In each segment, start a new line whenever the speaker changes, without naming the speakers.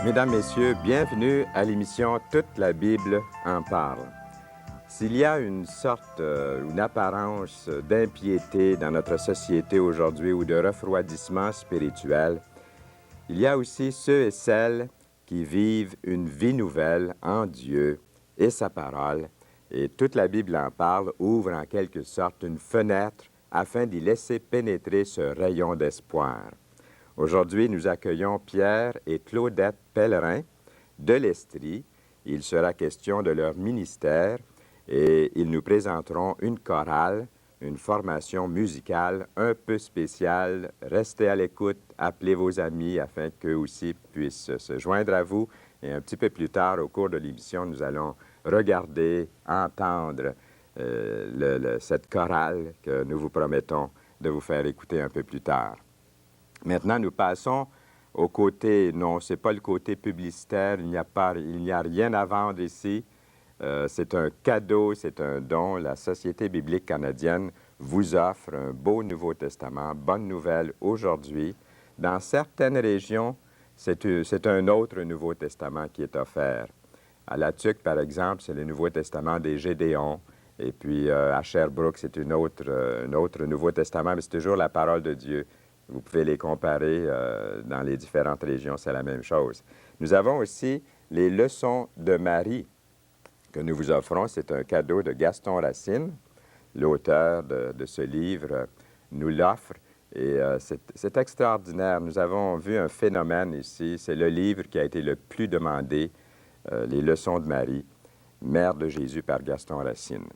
Mesdames, Messieurs, bienvenue à l'émission Toute la Bible en parle. S'il y a une sorte, une apparence d'impiété dans notre société aujourd'hui ou de refroidissement spirituel, il y a aussi ceux et celles qui vivent une vie nouvelle en Dieu et sa parole. Et Toute la Bible en parle ouvre en quelque sorte une fenêtre afin d'y laisser pénétrer ce rayon d'espoir. Aujourd'hui, nous accueillons Pierre et Claudette Pellerin de l'Estrie. Il sera question de leur ministère et ils nous présenteront une chorale, une formation musicale un peu spéciale. Restez à l'écoute, appelez vos amis afin qu'eux aussi puissent se joindre à vous. Et un petit peu plus tard, au cours de l'émission, nous allons regarder, entendre cette chorale que nous vous promettons de vous faire écouter un peu plus tard. Maintenant, nous passons au côté, non, ce n'est pas le côté publicitaire, il n'y a rien à vendre ici. C'est un cadeau, c'est un don. La Société biblique canadienne vous offre un beau Nouveau Testament. Bonne nouvelle aujourd'hui. Dans certaines régions, c'est un autre Nouveau Testament qui est offert. À La Tuque, par exemple, c'est le Nouveau Testament des Gédéons. Et puis à Sherbrooke, c'est un autre Nouveau Testament, mais c'est toujours la parole de Dieu. Vous pouvez les comparer dans les différentes régions, c'est la même chose. Nous avons aussi les leçons de Marie que nous vous offrons. C'est un cadeau de Gaston Racine, l'auteur de ce livre nous l'offre. Et c'est extraordinaire. Nous avons vu un phénomène ici. C'est le livre qui a été le plus demandé, les leçons de Marie, mère de Jésus par Gaston Racine.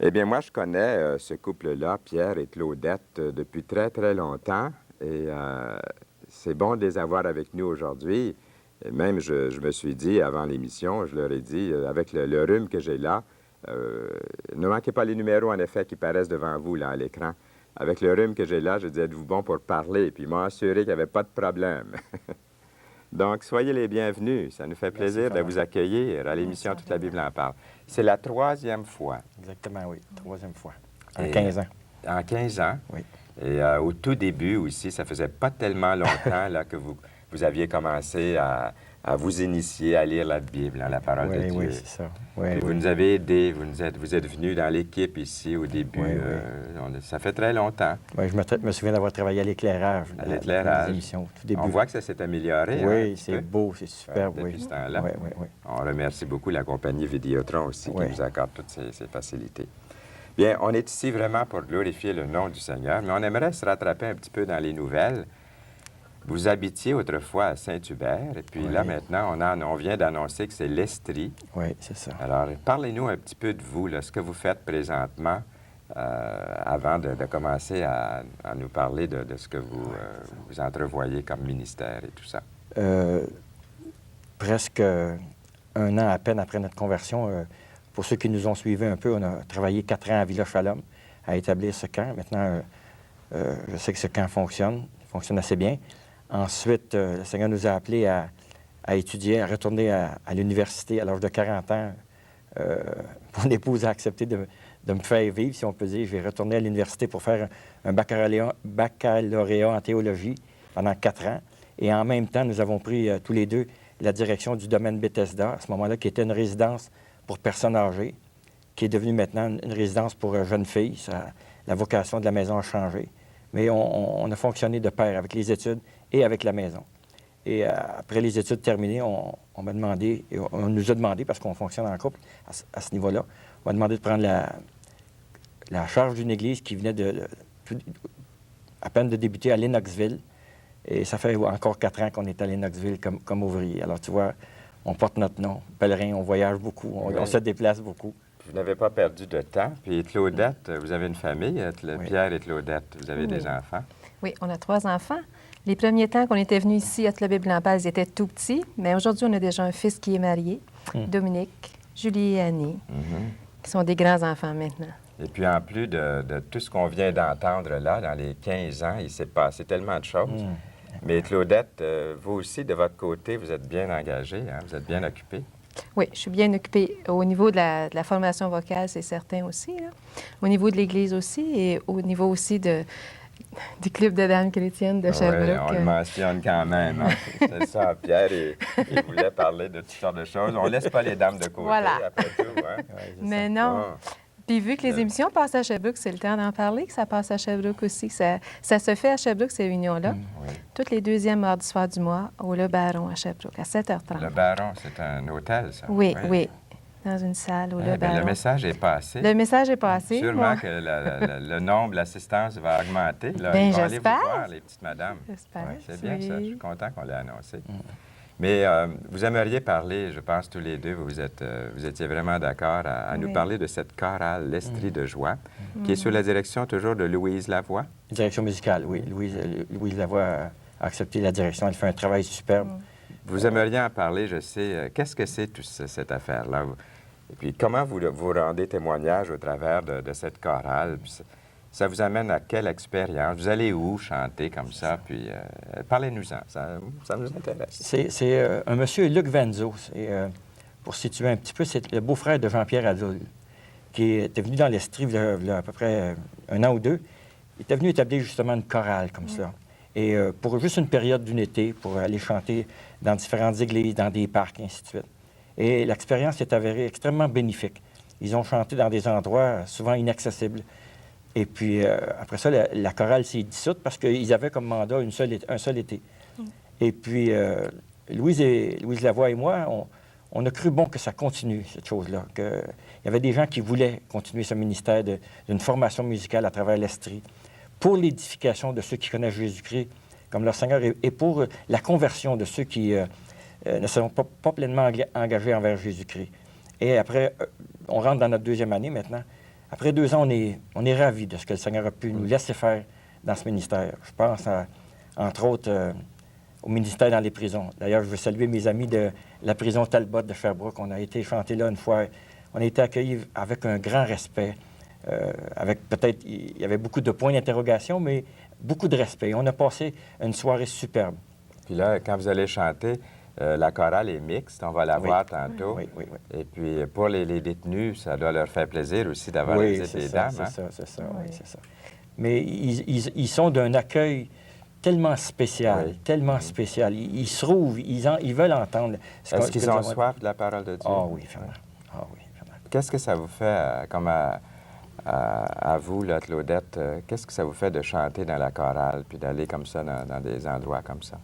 Eh bien, moi, je connais ce couple-là, Pierre et Claudette, depuis très, très longtemps. Et c'est bon de les avoir avec nous aujourd'hui. Et même, je me suis dit, avant l'émission, je leur ai dit, avec le rhume que j'ai là, ne manquez pas les numéros, en effet, qui paraissent devant vous, là, à l'écran. Avec le rhume que j'ai là, je dis, êtes-vous bon pour parler? Puis, il m'a assuré qu'il n'y avait pas de problème. Donc, soyez les bienvenus. Ça nous fait plaisir de vous accueillir à l'émission Toute la Bible en parle. C'est la 3e fois.
Exactement, oui. 3e fois. En 15 ans.
En 15 ans.
Oui.
Et au tout début aussi, ça faisait pas tellement longtemps là, que vous aviez commencé à vous initier à lire la Bible, la parole de Dieu.
Oui, c'est ça. Oui,
vous nous avez aidés, vous êtes venus dans l'équipe ici au début. Oui. Ça fait très longtemps.
Oui, je me souviens d'avoir travaillé à l'éclairage.
À l'éclairage.
Tout début.
On voit que ça s'est amélioré.
Oui, c'est beau, c'est superbe.
Depuis ce temps-là.
Oui.
On remercie beaucoup la compagnie Vidéotron aussi qui nous accorde toutes ces facilités. Bien, on est ici vraiment pour glorifier le nom du Seigneur, mais on aimerait se rattraper un petit peu dans les nouvelles. Vous habitiez autrefois à Saint-Hubert, et puis là, maintenant, on vient d'annoncer que c'est l'Estrie.
Oui, c'est ça.
Alors, parlez-nous un petit peu de vous, là, ce que vous faites présentement, avant de commencer à nous parler de ce que vous entrevoyez comme ministère et tout ça.
Presque un an à peine après notre conversion, pour ceux qui nous ont suivis un peu, on a travaillé 4 ans à Villa Shalom à établir ce camp. Maintenant, je sais que ce camp fonctionne assez bien. Ensuite, le Seigneur nous a appelés à étudier, à retourner à l'université à l'âge de 40 ans. Mon épouse a accepté de me faire vivre, si on peut dire. Je vais retourner à l'université pour faire un baccalauréat en théologie pendant 4 ans. Et en même temps, nous avons pris tous les deux la direction du domaine Bethesda, à ce moment-là, qui était une résidence pour personnes âgées, qui est devenue maintenant une résidence pour jeunes filles. La vocation de la maison a changé. Mais on a fonctionné de pair avec les études et avec la maison. Et après les études terminées, on m'a demandé, et on nous a demandé, parce qu'on fonctionne en couple à ce niveau-là, on m'a demandé de prendre la charge d'une église qui venait à peine de débuter à Lennoxville. Et ça fait encore 4 ans qu'on est à Lennoxville comme ouvrier. Alors, tu vois, on porte notre nom, pèlerin, on voyage beaucoup, on se déplace beaucoup.
Vous n'avez pas perdu de temps. Puis Claudette, vous avez une famille,
Oui.
Pierre et Claudette, vous avez des enfants.
Oui, on a 3 enfants. Les premiers temps qu'on était venus ici à Toute la Bible en parle, ils étaient tout petits, mais aujourd'hui, on a déjà un fils qui est marié, Dominique, Julie et Annie, qui sont des grands-enfants maintenant.
Et puis en plus de tout ce qu'on vient d'entendre là, dans les 15 ans, il s'est passé tellement de choses. Mais Claudette, vous aussi, de votre côté, vous êtes bien engagée, hein? Vous êtes bien occupée.
Oui, je suis bien occupée au niveau de la formation vocale, c'est certain aussi, là. Au niveau de l'Église aussi, et au niveau aussi de du Club de dames chrétiennes de Sherbrooke.
Oui, on le mentionne quand même. Hein. C'est ça, Pierre, il voulait parler de toutes sortes de choses. On ne laisse pas les dames de côté,
Voilà.
après tout. Hein?
Ouais, c'est
Mais
ça.
non.
Ah.
Puis vu que les émissions passent à Sherbrooke, c'est le temps d'en parler, que ça passe à Sherbrooke aussi. Ça se fait à Sherbrooke, ces réunions-là,
Oui.
toutes les deuxièmes mardis soirs du mois, au Le Baron à Sherbrooke, à 7h30.
Le Baron, c'est un hôtel, ça?
Oui, oui, dans une salle au
Eh
Le
bien,
Baron.
le message est passé.
Le message est passé.
Sûrement
moi.
que le nombre, l'assistance va augmenter. Là.
Ben,
Ils vont aller vous
j'espère.
voir, les petites madames.
J'espère,
Ouais, c'est bien ça. Je suis
oui.
content qu'on l'ait annoncé. Mais vous aimeriez parler, je pense, tous les deux, vous étiez vraiment d'accord à nous
Oui.
parler de cette chorale, l'Estrie de joie, qui est sous la direction toujours de Louise Lavoie.
Direction musicale, oui. Louise Lavoie a accepté la direction. Elle fait un travail superbe.
Vous aimeriez en parler, je sais. Qu'est-ce que c'est, toute cette affaire-là? Et puis, comment vous rendez témoignage au travers de cette chorale? Puis ça vous amène à quelle expérience? Vous allez où chanter comme ça? Puis, parlez-nous-en. Ça nous intéresse.
C'est un monsieur, Luc Vanzo. Pour situer un petit peu, c'est le beau-frère de Jean-Pierre Adoul, qui était venu dans l'Estrie il y a à peu près un an ou deux. Il était venu établir justement une chorale comme ça. Et pour juste une période d'une été, pour aller chanter dans différentes églises, dans des parcs, et ainsi de suite. Et l'expérience est avérée extrêmement bénéfique. Ils ont chanté dans des endroits souvent inaccessibles. Et puis, après ça, la chorale s'est dissoute parce qu'ils avaient comme mandat un seul été. Et puis, Louise Lavoie et moi, on a cru bon que ça continue, cette chose-là. Il y avait des gens qui voulaient continuer ce ministère d'une formation musicale à travers l'Estrie pour l'édification de ceux qui connaissent Jésus-Christ comme leur Seigneur et pour la conversion de ceux qui ne sont pas pleinement engagés envers Jésus-Christ. Et après, on rentre dans notre deuxième année maintenant. Après 2 ans, on est ravis de ce que le Seigneur a pu nous laisser faire dans ce ministère. Je pense, entre autres, au ministère dans les prisons. D'ailleurs, je veux saluer mes amis de la prison Talbot de Sherbrooke. On a été chanter là une fois. On a été accueillis avec un grand respect. Avec peut-être, il y avait beaucoup de points d'interrogation, mais beaucoup de respect. On a passé une soirée superbe.
Puis là, quand vous allez chanter, la chorale est mixte, on va la voir tantôt.
Oui.
Et puis, pour les détenus, ça doit leur faire plaisir aussi d'avoir
Oui,
les
c'est
dames.
ça,
Hein?
c'est ça,
Oui.
oui, c'est ça. Mais ils sont d'un accueil tellement spécial,
Oui.
tellement spécial. Ils se trouvent, ils veulent entendre.
Est-ce qu'ils ont soif de la parole de Dieu?
Ah oui, vraiment. Ah oui, vraiment.
Qu'est-ce que ça vous fait, comme à vous, là, Claudette, qu'est-ce que ça vous fait de chanter dans la chorale, puis d'aller comme ça dans des endroits comme ça?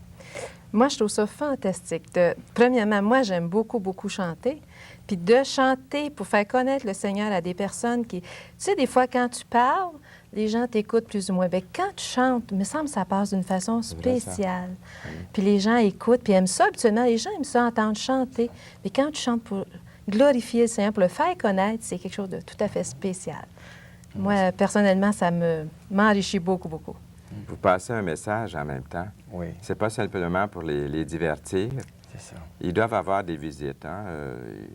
Moi, je trouve ça fantastique. Premièrement, moi, j'aime beaucoup, beaucoup chanter. Puis de chanter pour faire connaître le Seigneur à des personnes qui... Tu sais, des fois, quand tu parles, les gens t'écoutent plus ou moins. Bien, quand tu chantes, il me semble que ça passe d'une façon
vrai, ça.
spéciale. Puis les gens écoutent, puis aiment ça. Habituellement, les gens aiment ça entendre chanter. Mais quand tu chantes pour glorifier le Seigneur, pour le faire connaître, c'est quelque chose de tout à fait spécial. Moi, personnellement, ça m'enrichit beaucoup, beaucoup.
Vous passez un message en même temps.
Oui,
C'est pas simplement pour les divertir.
c'est ça.
Ils doivent avoir des visites. Hein?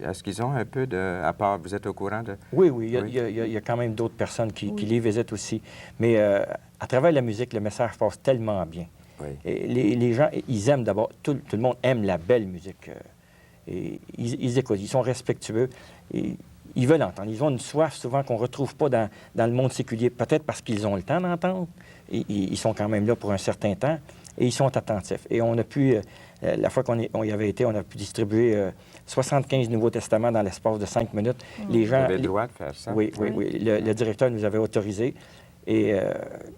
Est-ce qu'ils ont un peu de... À part, vous êtes au courant de...
Oui, il y a quand même d'autres personnes qui les visitent aussi. Mais à travers la musique, le message passe tellement bien.
Oui.
Et les gens, ils aiment d'abord, tout le monde aime la belle musique. Et ils écoutent, ils sont respectueux. Et ils veulent entendre. Ils ont une soif souvent qu'on ne retrouve pas dans le monde séculier, peut-être parce qu'ils ont le temps d'entendre. Ils sont quand même là pour un certain temps et ils sont attentifs. Et on a pu, la fois qu'on y avait été, on a pu distribuer 75 Nouveaux Testaments dans l'espace de 5 minutes. Les
Vous
gens,
avez le droit de faire ça?
oui. Le directeur nous avait autorisé. Et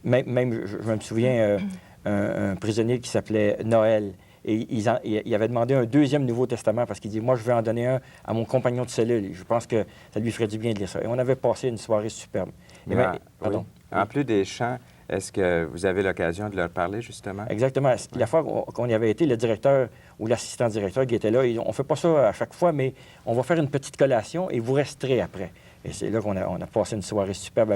même, je me souviens, un prisonnier qui s'appelait Noël. Et il avait demandé un deuxième Nouveau Testament parce qu'il dit, moi, je vais en donner un à mon compagnon de cellule. Je pense que ça lui ferait du bien de lire ça. Et on avait passé une soirée superbe. Et pardon.
Oui. En plus des chants, est-ce que vous avez l'occasion de leur parler, justement?
Exactement. La fois qu'on y avait été, le directeur ou l'assistant directeur qui était là, on ne fait pas ça à chaque fois, mais on va faire une petite collation et vous resterez après. Et c'est là qu'on a passé une soirée superbe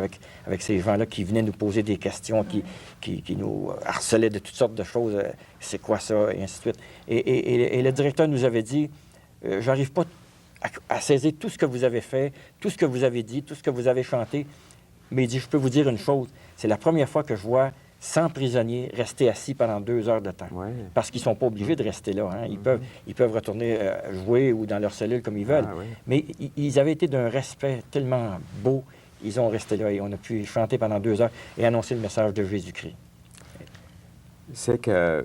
avec ces gens-là qui venaient nous poser des questions, qui nous harcelaient de toutes sortes de choses. C'est quoi ça? Et ainsi de suite. Et le directeur nous avait dit, j'arrive pas à saisir tout ce que vous avez fait, tout ce que vous avez dit, tout ce que vous avez chanté. Mais il dit, je peux vous dire une chose, c'est la première fois que je vois 100 prisonniers rester assis pendant 2 heures de temps.
Oui.
Parce qu'ils ne sont pas obligés de rester là. Hein. Ils peuvent retourner jouer ou dans leur cellule comme ils veulent.
Ah, oui.
Mais ils avaient été d'un respect tellement beau. ils ont resté là et on a pu chanter pendant 2 heures et annoncer le message de Jésus-Christ.
C'est que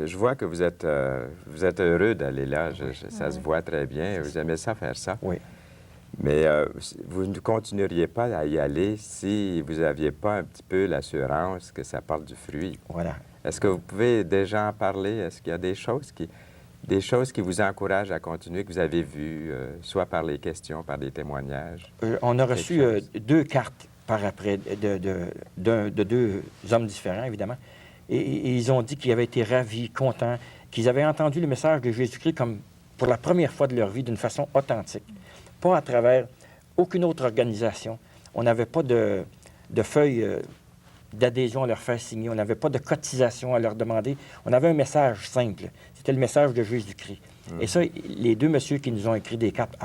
je vois que vous êtes heureux d'aller là. Ça se voit très bien. Vous aimez ça, faire ça.
Oui.
Mais vous ne continueriez pas à y aller si vous n'aviez pas un petit peu l'assurance que ça porte du fruit.
Voilà.
Est-ce que vous pouvez déjà en parler? Est-ce qu'il y a des choses qui vous encouragent à continuer, que vous avez vues, soit par les questions, par des témoignages?
On a reçu 2 cartes par après de 2 hommes différents, évidemment. Et ils ont dit qu'ils avaient été ravis, contents, qu'ils avaient entendu le message de Jésus-Christ comme pour la première fois de leur vie d'une façon authentique. Pas à travers aucune autre organisation. On n'avait pas de feuilles d'adhésion à leur faire signer. On n'avait pas de cotisation à leur demander. On avait un message simple. C'était le message de Jésus-Christ. Et ça, les 2 messieurs qui nous ont écrit des cartes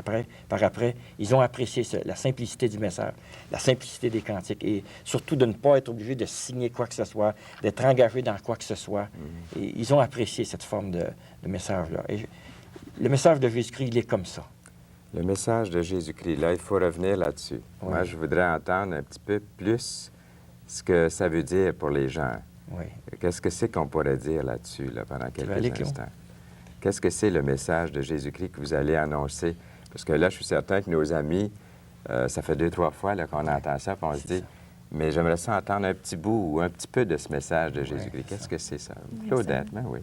par après, ils ont apprécié ça, la simplicité du message, la simplicité des cantiques et surtout de ne pas être obligé de signer quoi que ce soit, d'être engagé dans quoi que ce soit. Et ils ont apprécié cette forme de message-là. Et le message de Jésus-Christ, il est comme ça.
Le message de Jésus-Christ, là, il faut revenir là-dessus.
Oui.
Moi, je voudrais entendre un petit peu plus ce que ça veut dire pour les gens.
Oui.
Qu'est-ce que c'est qu'on pourrait dire là-dessus, là, pendant quelques instants? Qu'est-ce que c'est le message de Jésus-Christ que vous allez annoncer? Parce que là, je suis certain que nos amis, ça fait 2-3 fois là, qu'on entend ça, puis on se dit, mais j'aimerais ça entendre un petit bout ou un petit peu de ce message de Jésus-Christ. Qu'est-ce que c'est ça? Claudette, ben oui.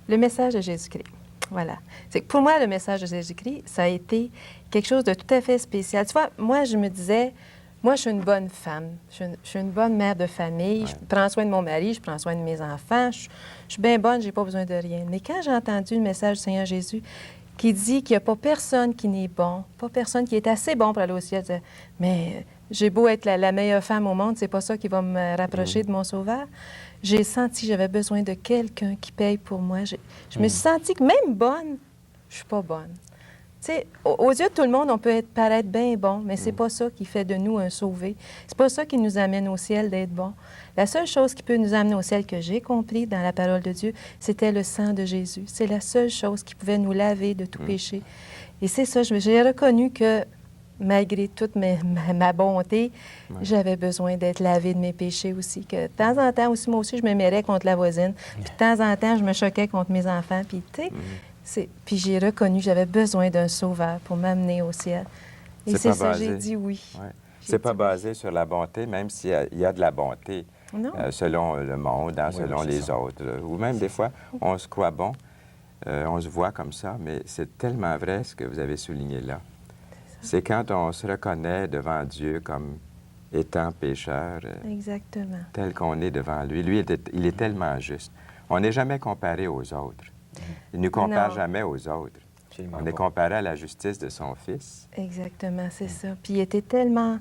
Le message de Jésus-Christ. Voilà. C'est que pour moi, le message de Jésus-Christ, ça a été quelque chose de tout à fait spécial. Tu vois, moi, je me disais, moi, je suis une bonne femme. Je suis une bonne mère de famille. Je prends soin de mon mari, je prends soin de mes enfants. Je suis bien bonne, je n'ai pas besoin de rien. Mais quand j'ai entendu le message du Seigneur Jésus qui dit qu'il n'y a pas personne qui n'est bon, pas personne qui est assez bon pour aller au ciel, mais j'ai beau être la meilleure femme au monde, c'est pas ça qui va me rapprocher de mon Sauveur. J'ai senti que j'avais besoin de quelqu'un qui paye pour moi. Je me suis sentie que même bonne, je suis pas bonne. Tu sais, aux yeux de tout le monde, on peut paraître bien bon, mais c'est pas ça qui fait de nous un sauvé. C'est pas ça qui nous amène au ciel d'être bon. La seule chose qui peut nous amener au ciel que j'ai compris dans la parole de Dieu, c'était le sang de Jésus. C'est la seule chose qui pouvait nous laver de tout péché. Et c'est ça, j'ai reconnu que malgré toute ma bonté, j'avais besoin d'être lavée de mes péchés aussi. Que de temps en temps aussi, moi aussi, je me mêlais contre la voisine. Puis de temps en temps, je me choquais contre mes enfants. Puis tu sais, puis j'ai reconnu que j'avais besoin d'un sauveur pour m'amener au ciel. Et c'est ça, j'ai dit oui.
Ouais. C'est pas basé sur la bonté, même s'il y a de la bonté selon le monde, selon les autres. Ou même des fois, on se croit bon, on se voit comme ça, mais c'est tellement vrai ce que vous avez souligné là. C'est quand on se reconnaît devant Dieu comme étant pécheur,
Exactement.
tel qu'on est devant lui. Lui, il est tellement juste. On n'est jamais comparé aux autres. Il ne nous compare jamais aux autres.
Absolument
On est
pas.
comparé à la justice de son Fils.
Exactement, c'est ça. Puis il était tellement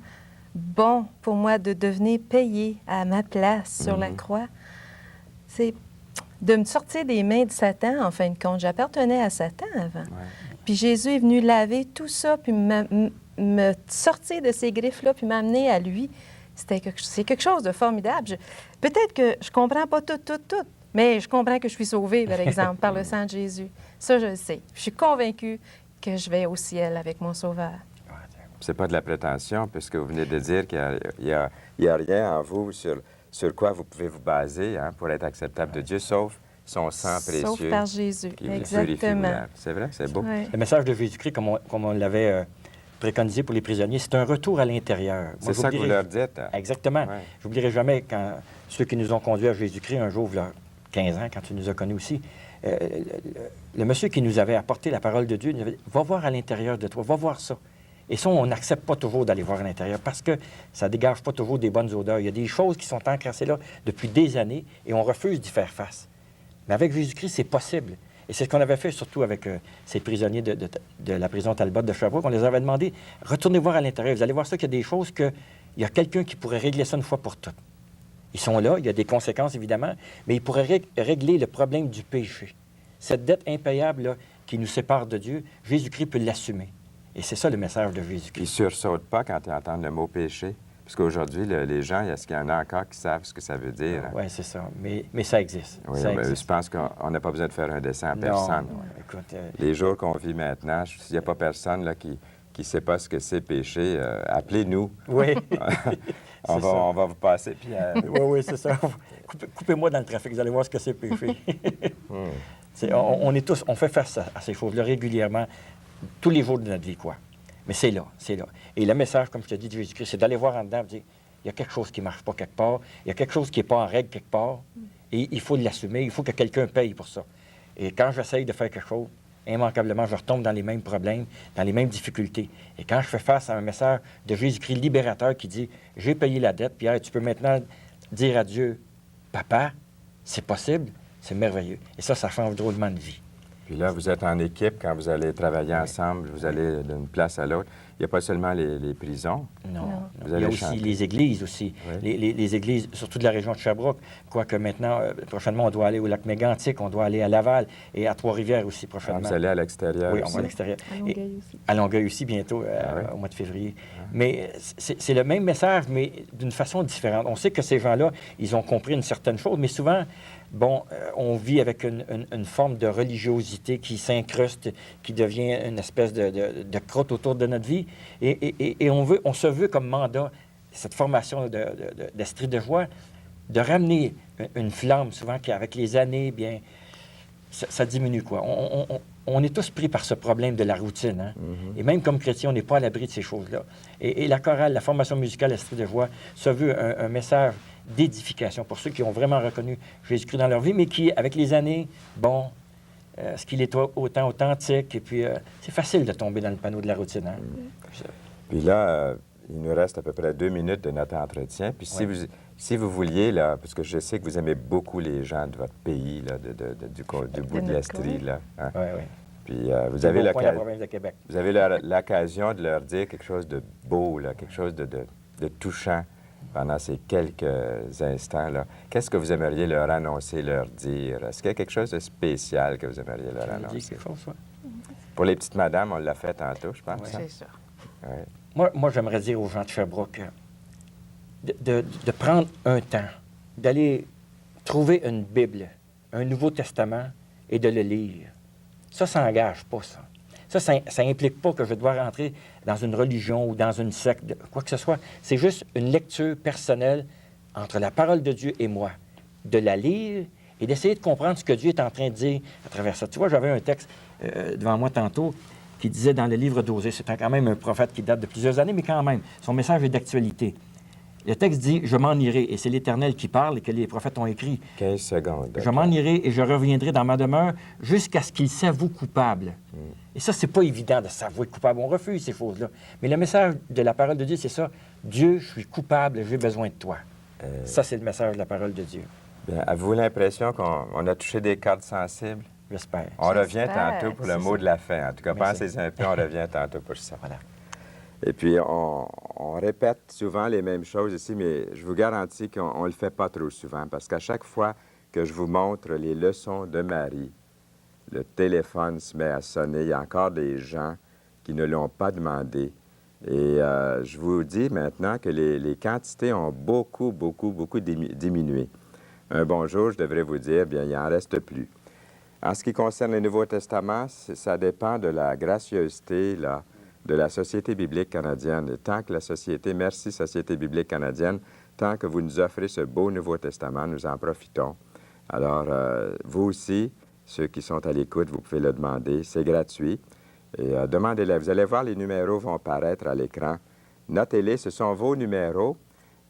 bon pour moi de devenir payé à ma place sur la croix. C'est de me sortir des mains de Satan, en fin de compte. J'appartenais à Satan avant.
Ouais.
Puis Jésus est venu laver tout ça, puis me sortir de ces griffes-là, puis m'amener à lui. C'est quelque chose de formidable. Peut-être que je comprends pas tout, mais je comprends que je suis sauvée, par exemple, par le sang de Jésus. Ça, je le sais. Je suis convaincue que je vais au ciel avec mon Sauveur.
C'est pas de la prétention, puisque vous venez de dire qu'il n'y a rien en vous sur quoi vous pouvez vous baser pour être acceptable de Dieu, sauf son sang précieux.
Sauf par Jésus,
Qui vous purifie
exactement.
vous-même. C'est vrai, c'est beau.
Ouais.
Le message de Jésus-Christ, comme on l'avait préconisé pour les prisonniers, c'est un retour à l'intérieur. Moi,
C'est ça que vous leur dites.
Exactement.
Ouais.
Je n'oublierai jamais quand ceux qui nous ont conduits à Jésus-Christ un jour, il y a 15 ans, quand tu nous as connus aussi, le monsieur qui nous avait apporté la parole de Dieu, il nous avait dit, va voir à l'intérieur de toi, va voir ça. Et ça, on n'accepte pas toujours d'aller voir à l'intérieur parce que ça ne dégage pas toujours des bonnes odeurs. Il y a des choses qui sont encrassées là depuis des années et on refuse d'y faire face. Mais avec Jésus-Christ, c'est possible. Et c'est ce qu'on avait fait surtout avec ces prisonniers de la prison Talbot de Sherbrooke. On les avait demandé, retournez voir à l'intérieur. Vous allez voir ça qu'il y a des choses il y a quelqu'un qui pourrait régler ça une fois pour toutes. Ils sont là, il y a des conséquences évidemment, mais ils pourraient régler le problème du péché. Cette dette impayable là, qui nous sépare de Dieu, Jésus-Christ peut l'assumer. Et c'est ça le message de
Ils ne
Jésus-Christ.
sursautent pas quand ils entendent le mot péché. Parce qu'aujourd'hui, les gens, est-ce qu'il y en a encore qui savent ce que ça veut dire?
Oui, c'est ça. Mais ça existe.
Oui,
ça
mais
existe.
je pense qu'on n'a pas besoin de faire un dessin à personne.
Non, écoute,
Les jours qu'on vit maintenant, s'il n'y a pas personne là, qui qui ne sait pas ce que c'est péché, appelez-nous.
Oui.
On va vous passer. Puis,
Oui, oui, c'est ça. Coupez-moi dans le trafic, vous allez voir ce que c'est péché. On est tous, on fait face à ces choses-là régulièrement, tous les jours de notre vie, quoi. Mais c'est là, c'est là. Et le message, comme je te dis, de Jésus-Christ, c'est d'aller voir en dedans et dire, il y a quelque chose qui ne marche pas quelque part, il y a quelque chose qui n'est pas en règle quelque part, et il faut l'assumer, il faut que quelqu'un paye pour ça. Et quand j'essaye de faire quelque chose, immanquablement, je retombe dans les mêmes problèmes, dans les mêmes difficultés. Et quand je fais face à un message de Jésus-Christ libérateur qui dit, j'ai payé la dette, puis tu peux maintenant dire à Dieu, papa, c'est possible, c'est merveilleux. Et ça change drôlement de vie.
Puis là, vous êtes en équipe quand vous allez travailler ensemble, vous allez d'une place à l'autre. Il n'y a pas seulement les prisons.
Non.
Vous
Il y
allez
a aussi
chanter.
les églises aussi.
Oui.
Les églises, surtout de la région de Sherbrooke. Quoique maintenant, prochainement, on doit aller au lac Mégantic, on doit aller à Laval et à Trois-Rivières aussi
Ah,
prochainement.
vous allez à l'extérieur
Oui, on
aussi.
va à l'extérieur.
À Longueuil aussi.
À Longueuil aussi, bientôt, au mois de février. Mais c'est le même message, mais d'une façon différente. On sait que ces gens-là, ils ont compris une certaine chose, mais souvent, bon, on vit avec une forme de religiosité qui s'incruste, qui devient une espèce de crotte autour de notre vie. Et on se veut comme mandat, cette formation d'esprit de joie, de ramener une flamme, souvent, qui, avec les années, bien, ça diminue, quoi. On est tous pris par ce problème de la routine. Hein? Et même comme chrétien, on n'est pas à l'abri de ces choses-là. Et la chorale, la formation musicale Esprit de joie, se veut un message d'édification pour ceux qui ont vraiment reconnu Jésus-Christ dans leur vie, mais qui, avec les années, bon, est-ce qu'il est autant authentique? Et puis, c'est facile de tomber dans le panneau de la routine. Hein?
Puis là, il nous reste à peu près 2 minutes de notre entretien. Puis si vous vouliez, là, parce que je sais que vous aimez beaucoup les gens de votre pays, là, du bout de l'Estrie, là. Hein?
Oui, oui.
Puis vous
C'est
avez
bon point, la province de Québec.
vous avez l'occasion de leur dire quelque chose de beau, là, quelque chose de touchant pendant ces quelques instants-là. Qu'est-ce que vous aimeriez leur annoncer, leur dire? Est-ce qu'il y a quelque chose de spécial que vous aimeriez leur
Ça veut dire
annoncer?
quelque chose, ça?
Pour les petites madames, on l'a fait tantôt, je pense.
Ouais.
hein?
C'est ça.
Ouais.
Moi j'aimerais dire aux gens de Sherbrooke de prendre un temps, d'aller trouver une Bible, un Nouveau Testament et de le lire. Ça n'engage pas, ça. Ça n'implique pas que je dois rentrer dans une religion ou dans une secte, quoi que ce soit. C'est juste une lecture personnelle entre la parole de Dieu et moi. De la lire et d'essayer de comprendre ce que Dieu est en train de dire à travers ça. Tu vois, j'avais un texte devant moi tantôt qui disait dans le livre d'Osée, c'est quand même un prophète qui date de plusieurs années, mais quand même, son message est d'actualité. Le texte dit « Je m'en irai », et c'est l'Éternel qui parle et que les prophètes ont écrit.
15 secondes.
« Je m'en irai et je reviendrai dans ma demeure jusqu'à ce qu'il s'avoue coupable. Et ça, c'est pas évident de s'avouer coupable. On refuse ces choses-là. Mais le message de la parole de Dieu, c'est ça. « Dieu, je suis coupable, j'ai besoin de toi. Ça, c'est le message de la parole de Dieu.
Bien, avez-vous l'impression qu'on a touché des cordes sensibles?
J'espère.
On revient
J'espère,
tantôt pour le
c'est
mot
ça.
de la fin. En tout cas,
Merci.
pensez un peu, on revient tantôt pour ça.
Voilà.
Et puis, on répète souvent les mêmes choses ici, mais je vous garantis qu'on ne le fait pas trop souvent, parce qu'à chaque fois que je vous montre les leçons de Marie, le téléphone se met à sonner. Il y a encore des gens qui ne l'ont pas demandé. Et je vous dis maintenant que les quantités ont beaucoup diminué. Un bonjour, je devrais vous dire, bien, il n'en reste plus. En ce qui concerne le Nouveau Testament, ça dépend de la gracieuseté, là, de la Société biblique canadienne. Et tant que la Société, merci Société biblique canadienne, tant que vous nous offrez ce beau Nouveau Testament, nous en profitons. Alors, vous aussi, ceux qui sont à l'écoute, vous pouvez le demander. C'est gratuit. Et demandez-le. Vous allez voir, les numéros vont apparaître à l'écran. Notez-les, ce sont vos numéros.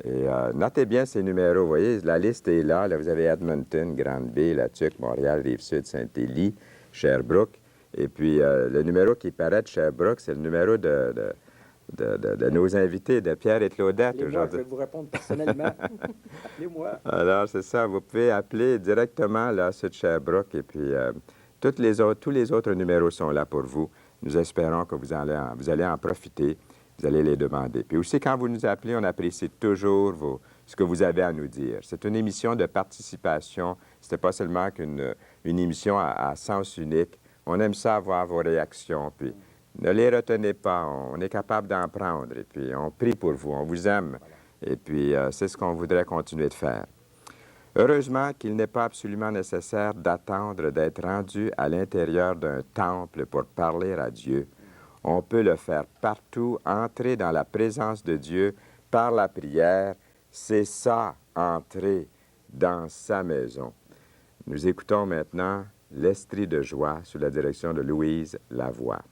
Et notez bien ces numéros. Vous voyez, la liste est là. Là, vous avez Edmonton, Grande-Bay, La Tuque, Montréal, Rive-Sud, Saint-Élie, Sherbrooke. Et puis, le numéro qui paraît de Sherbrooke, c'est le numéro de nos invités, de Pierre et Claudette
Appelez-moi, je
aujourd'hui.
vais vous répondre personnellement. Appelez-moi.
Alors, c'est ça. Vous pouvez appeler directement là, ceux de Sherbrooke. Et puis, tous les autres numéros sont là pour vous. Nous espérons que vous allez en profiter. Vous allez les demander. Puis aussi, quand vous nous appelez, on apprécie toujours ce que vous avez à nous dire. C'est une émission de participation. Ce n'est pas seulement qu'une émission à sens unique. On aime ça avoir vos réactions. Puis, ne les retenez pas. On est capable d'en prendre. Et puis, on prie pour vous. On vous aime. Et puis, c'est ce qu'on voudrait continuer de faire. Heureusement qu'il n'est pas absolument nécessaire d'attendre d'être rendu à l'intérieur d'un temple pour parler à Dieu. On peut le faire partout, entrer dans la présence de Dieu par la prière. C'est ça, entrer dans sa maison. Nous écoutons maintenant l'Estrie de joie sous la direction de Louise Lavoie.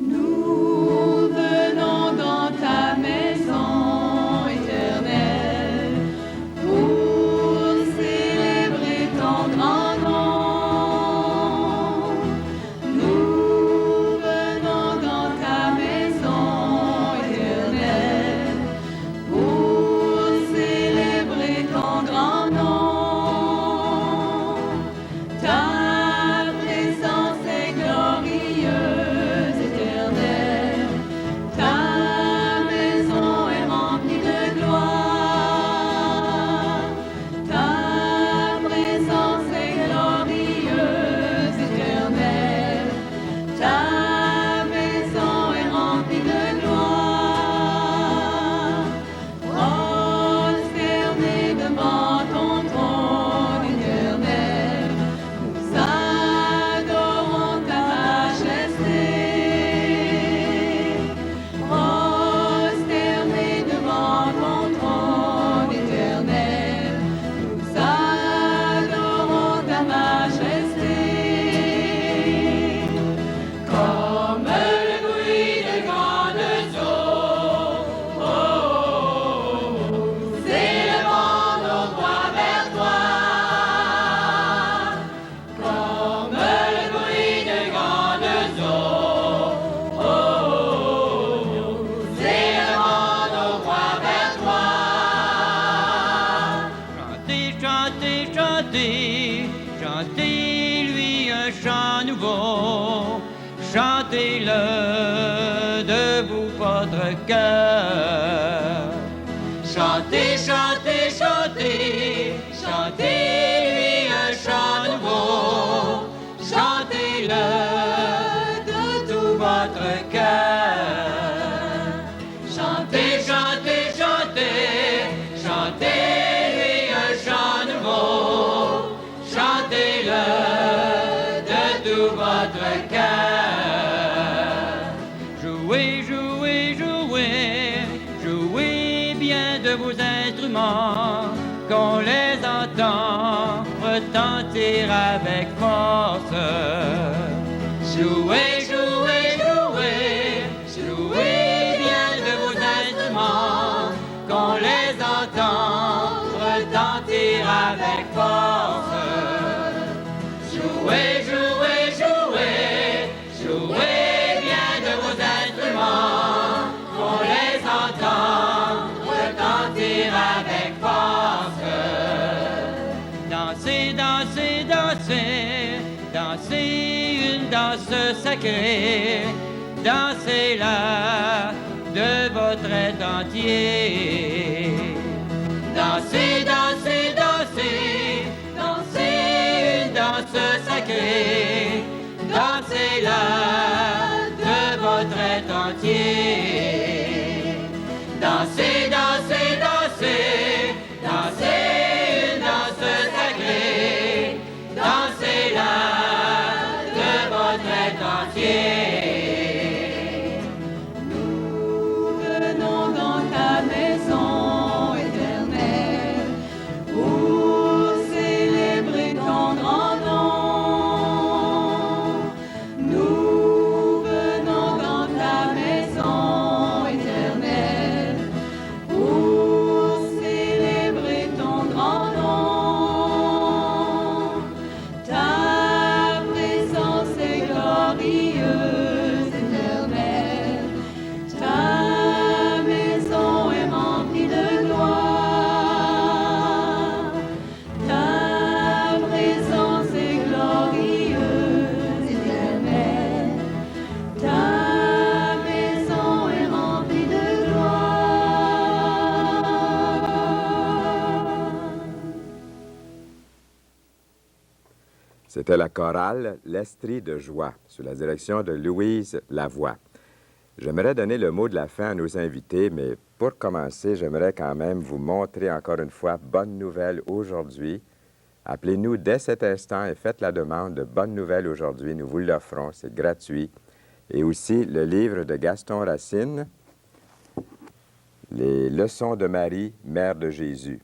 Nous venons dans ta maison éternelle pour célébrer ton grand nom. Nous venons dans ta maison éternelle pour célébrer ton grand nom. Ta présence est glorieuse, éternelle. Ta maison est remplie de gloire. Ta présence est glorieuse, éternelle. Ta maison est remplie de gloire. Prosternés devant ton trône éternel, nous adorons ta majesté. Prosternés devant ton trône éternel, nous adorons ta majesté. Comme le bruit de grandes eaux, nous élevons nos voix vers toi. Comme le bruit de grandes eaux, nous élevons nos voix vers toi.
Chantez, chantez, chantez, chantez-lui un chant nouveau. Chantez-le debout votre cœur. Chantez, chantez, chantez, chantez-lui un chant nouveau. Chantez-le de tout votre cœur. Chantez, chantez, chantez, chantez-lui un chant nouveau. Chantez-le de tout votre cœur. Jouez, jouez, jouez, jouez bien de vos instruments, qu'on les entend retentir avec force. Jouez, jouez, jouez, jouez bien de vos instruments, qu'on les entend retentir avec force. Jouez, jouez, jouez, jouez bien de vos instruments, qu'on les entend retentir avec force. Dansez, dansez, dansez, dansez une danse sacrée, dansez-la de votre être entier. Dansez, dansez, dansez, dansez une danse sacrée, dansez-la de votre être entier. Dansez, dansez, dansez, dansez une danse sacrée, dansez-la de votre être entier.
Nous venons dans ta maison éternelle pour célébrer ton grand nom. Nous venons dans ta maison éternelle pour célébrer ton grand nom. Ta présence est glorieuse, éternelle. Ta maison est remplie de gloire. Ta présence est glorieuse, éternelle. Ta maison est remplie de gloire.
C'était la chorale L'Estrie de joie sous la direction de Louise Lavoie. J'aimerais donner le mot de la fin à nos invités, mais pour commencer, j'aimerais quand même vous montrer encore une fois bonne nouvelle aujourd'hui. Appelez-nous dès cet instant et faites la demande de Bonnes Nouvelles aujourd'hui. Nous vous l'offrons, c'est gratuit. Et aussi le livre de Gaston Racine, Les leçons de Marie, mère de Jésus.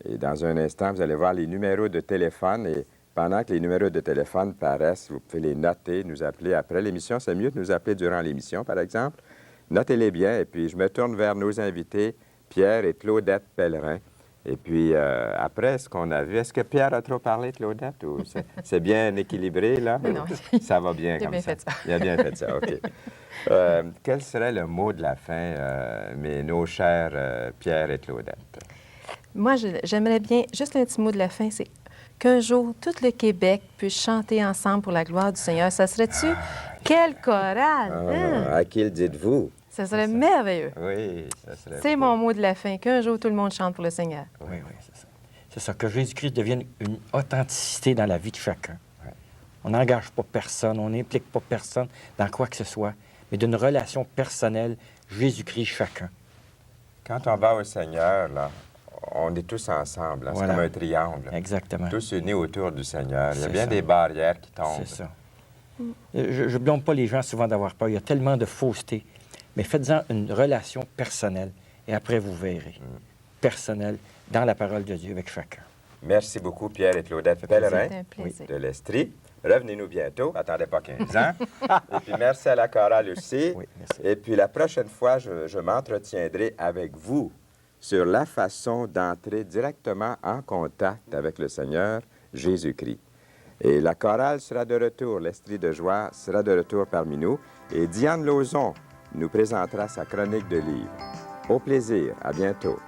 Et dans un instant, vous allez voir les numéros de téléphone et pendant que les numéros de téléphone paraissent, vous pouvez les noter, nous appeler après l'émission. C'est mieux de nous appeler durant l'émission, par exemple. Notez-les bien et puis je me tourne vers nos invités, Pierre et Claudette Pellerin. Et puis, après ce qu'on a vu, est-ce que Pierre a trop parlé, Claudette, ou c'est bien équilibré, là?
Non.
Ça va bien
Il a
comme
bien
ça.
fait ça.
Il a bien fait ça, OK. Quel serait le mot de la fin, nos chers Pierre et Claudette?
Moi, j'aimerais bien, juste un petit mot de la fin, c'est qu'un jour, tout le Québec puisse chanter ensemble pour la gloire du Seigneur. Ça serait-tu? Quelle chorale! Hein?
À qui le dites-vous?
Ça serait merveilleux.
Oui, ça serait
C'est
beau.
mon mot de la fin, qu'un jour, tout le monde chante pour le Seigneur.
Oui, oui, c'est ça. C'est ça, que Jésus-Christ devienne une authenticité dans la vie de chacun.
Ouais.
On n'engage pas personne, on n'implique pas personne dans quoi que ce soit, mais d'une relation personnelle, Jésus-Christ chacun.
Quand on va au Seigneur, là, on est tous ensemble. Hein?
Voilà.
C'est comme un triangle.
Exactement.
Tous unis autour du Seigneur. Il y a
C'est
bien
ça.
des barrières qui tombent.
C'est ça. Je ne blâme pas les gens souvent d'avoir peur. Il y a tellement de fausseté. Mais faites-en une relation personnelle et après, vous verrez. Personnelle, dans la parole de Dieu avec chacun.
Merci beaucoup, Pierre et Claudette
C'est
Pellerin
un plaisir.
de l'Estrie. Revenez-nous bientôt. Attendez pas 15 ans. Et puis, merci à la chorale aussi.
Oui, merci.
Et puis, la prochaine fois, je m'entretiendrai avec vous sur la façon d'entrer directement en contact avec le Seigneur Jésus-Christ. Et la chorale sera de retour, l'Estrie de joie sera de retour parmi nous. Et Diane Lauzon nous présentera sa chronique de livres. Au plaisir, à bientôt.